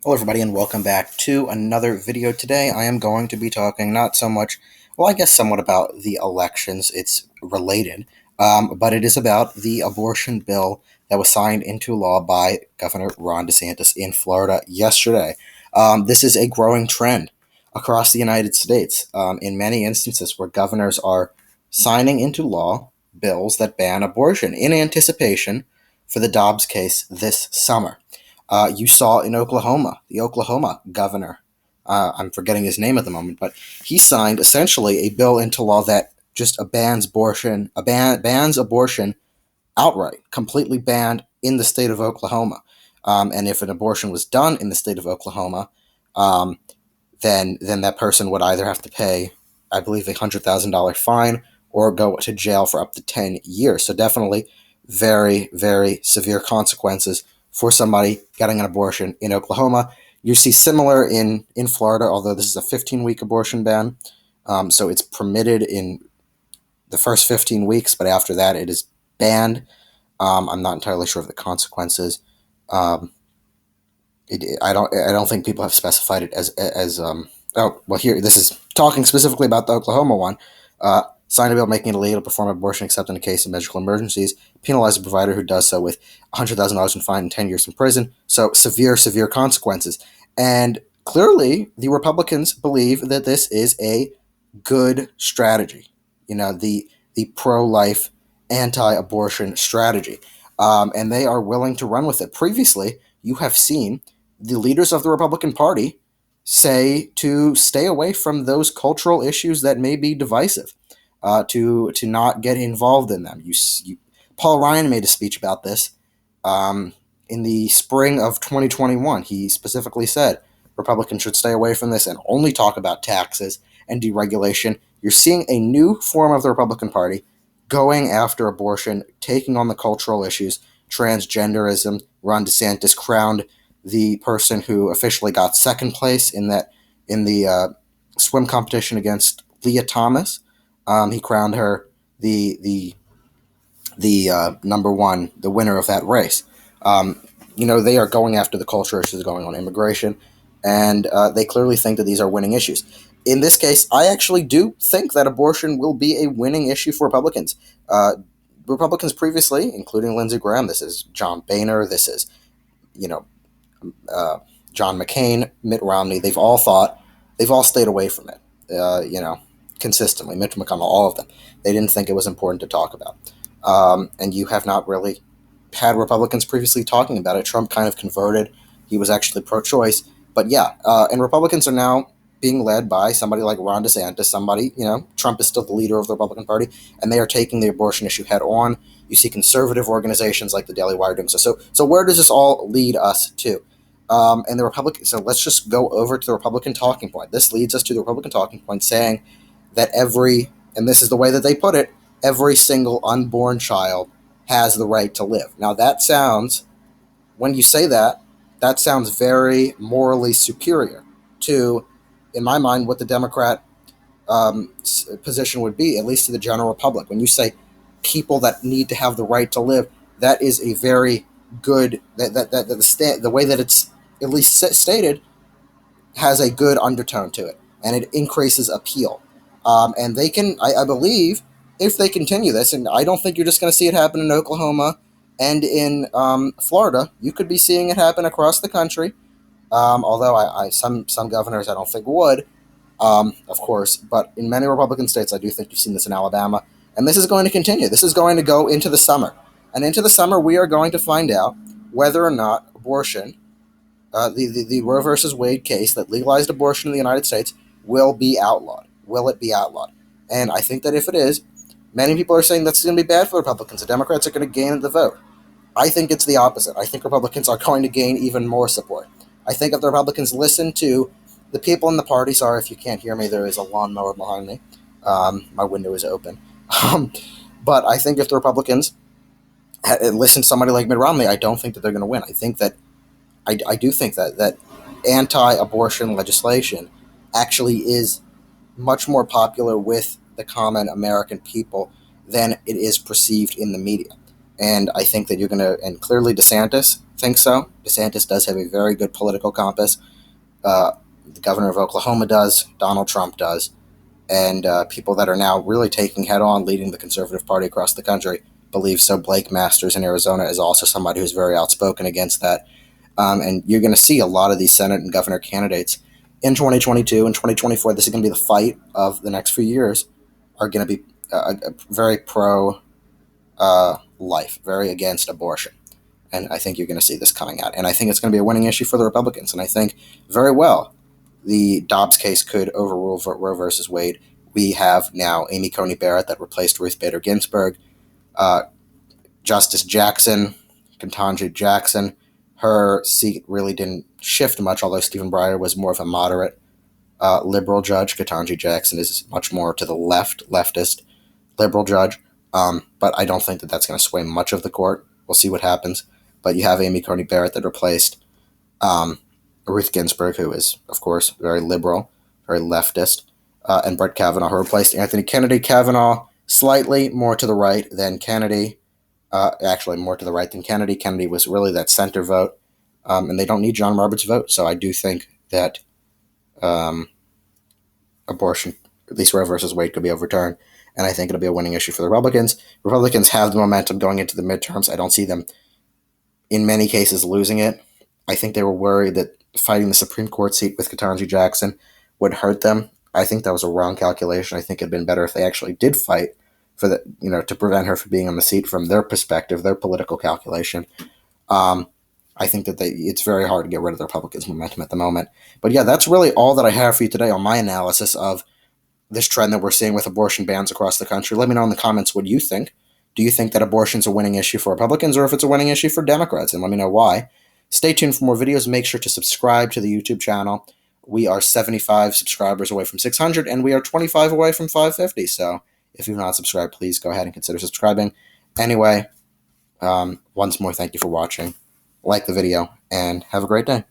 Hello, everybody, and welcome back to another video. Today, I am going to be talking not so much, well, I guess somewhat about the elections. It's related, but it is about the abortion bill that was signed into law by Governor Ron DeSantis in Florida yesterday. This is a growing trend across the United States in many instances where governors are signing into law bills that ban abortion in anticipation for the Dobbs case this summer. You saw in Oklahoma, the Oklahoma governor, I'm forgetting his name at the moment, but he signed essentially a bill into law that just bans abortion outright, completely banned in the state of Oklahoma. And if an abortion was done in the state of Oklahoma, um, then that person would either have to pay, I believe, $100,000 fine or go to jail for up to 10 years. So definitely very, very severe consequences for somebody getting an abortion in Oklahoma. You see similar in Florida, although this is a 15-week abortion ban. So it's permitted in the first 15 weeks, but after that it is banned. I'm not entirely sure of the consequences. Um, I don't think people have specified it as oh, well, here, this is talking specifically about the Oklahoma one. Sign a bill making it illegal to perform abortion except in a case of medical emergencies. Penalize a provider who does so with $100,000 in fine and 10 years in prison. So severe consequences. And clearly, the Republicans believe that this is a good strategy. The pro-life, anti-abortion strategy, and they are willing to run with it. Previously, you have seen the leaders of the Republican Party say to stay away from those cultural issues that may be divisive, to not get involved in them. Paul Ryan made a speech about this in the spring of 2021. He specifically said Republicans should stay away from this and only talk about taxes and deregulation. You're seeing a new form of the Republican Party going after abortion, taking on the cultural issues, transgenderism. Ron DeSantis crowned the person who officially got second place in the swim competition against Leah Thomas. He crowned her the number one, the winner of that race. They are going after the culture issues going on immigration, and they clearly think that these are winning issues. In this case, I actually do think that abortion will be a winning issue for Republicans. Republicans previously, including Lindsey Graham, this is John Boehner, this is, you know, John McCain, Mitt Romney, they've all stayed away from it, consistently. Mitch McConnell, all of them. They didn't think it was important to talk about. And you have not really had Republicans previously talking about it. Trump kind of converted. He was actually pro-choice. But yeah, and Republicans are now being led by somebody like Ron DeSantis. Trump is still the leader of the Republican Party, and they are taking the abortion issue head on. You see conservative organizations like the Daily Wire doing so. So where does this all lead us to? And the Republican. So let's just go over to the Republican talking point. This leads us to the Republican talking point saying that and this is the way that they put it, every single unborn child has the right to live. Now when you say that, that sounds very morally superior to, in my mind, what the Democrat position would be, at least to the general public. When you say people that need to have the right to live, that is a very good, the way that it's at least stated has a good undertone to it, and it increases appeal. And they can, I believe, if they continue this, and I don't think you're just going to see it happen in Oklahoma and in Florida. You could be seeing it happen across the country. Although some governors I don't think would, of course. But in many Republican states, I do think you've seen this in Alabama, and this is going to continue. This is going to go into the summer, and into the summer we are going to find out whether or not abortion, the Roe versus Wade case that legalized abortion in the United States, will be outlawed. Will it be outlawed? And I think that if it is, many people are saying that's going to be bad for Republicans. The Democrats are going to gain the vote. I think it's the opposite. I think Republicans are going to gain even more support. I think if the Republicans listen to the people in the party, sorry if you can't hear me, there is a lawnmower behind me. My window is open. But I think if the Republicans listen to somebody like Mitt Romney, I don't think that they're going to win. I do think that anti-abortion legislation actually is much more popular with the common American people than it is perceived in the media. And I think that you're going to, and clearly DeSantis thinks so. DeSantis does have a very good political compass. The governor of Oklahoma does. Donald Trump does. And people that are now really taking head on leading the conservative party across the country believe so. Blake Masters in Arizona is also somebody who's very outspoken against that. And you're going to see a lot of these Senate and governor candidates in 2022 and 2024. This is going to be the fight of the next few years, are going to be very pro life, very against abortion. And I think you're going to see this coming out. And I think it's going to be a winning issue for the Republicans. And I think very well the Dobbs case could overrule Roe versus Wade. We have now Amy Coney Barrett that replaced Ruth Bader Ginsburg. Justice Jackson, Ketanji Jackson, her seat really didn't shift much, although Stephen Breyer was more of a moderate liberal judge. Ketanji Jackson is much more to the leftist liberal judge. But I don't think that that's going to sway much of the court. We'll see what happens. But you have Amy Coney Barrett that replaced Ruth Ginsburg, who is, of course, very liberal, very leftist, and Brett Kavanaugh, who replaced Anthony Kennedy. Kavanaugh, slightly more to the right than Kennedy. Actually, more to the right than Kennedy. Kennedy was really that center vote, and they don't need John Roberts' vote. So I do think that abortion, at least Roe versus Wade, could be overturned, and I think it'll be a winning issue for the Republicans. Republicans have the momentum going into the midterms. I don't see them, in many cases, losing it. I think they were worried that fighting the Supreme Court seat with Ketanji Jackson would hurt them. I think that was a wrong calculation. I think it'd been better if they actually did fight for the, to prevent her from being on the seat from their perspective, their political calculation. I think that it's very hard to get rid of the Republicans' momentum at the moment. But yeah, that's really all that I have for you today on my analysis of this trend that we're seeing with abortion bans across the country. Let me know in the comments what you think. Do you think that abortion's a winning issue for Republicans, or if it's a winning issue for Democrats? And let me know why. Stay tuned for more videos. Make sure to subscribe to the YouTube channel. We are 75 subscribers away from 600, and we are 25 away from 550. So if you've not subscribed, please go ahead and consider subscribing. Anyway, once more, thank you for watching. Like the video, and have a great day.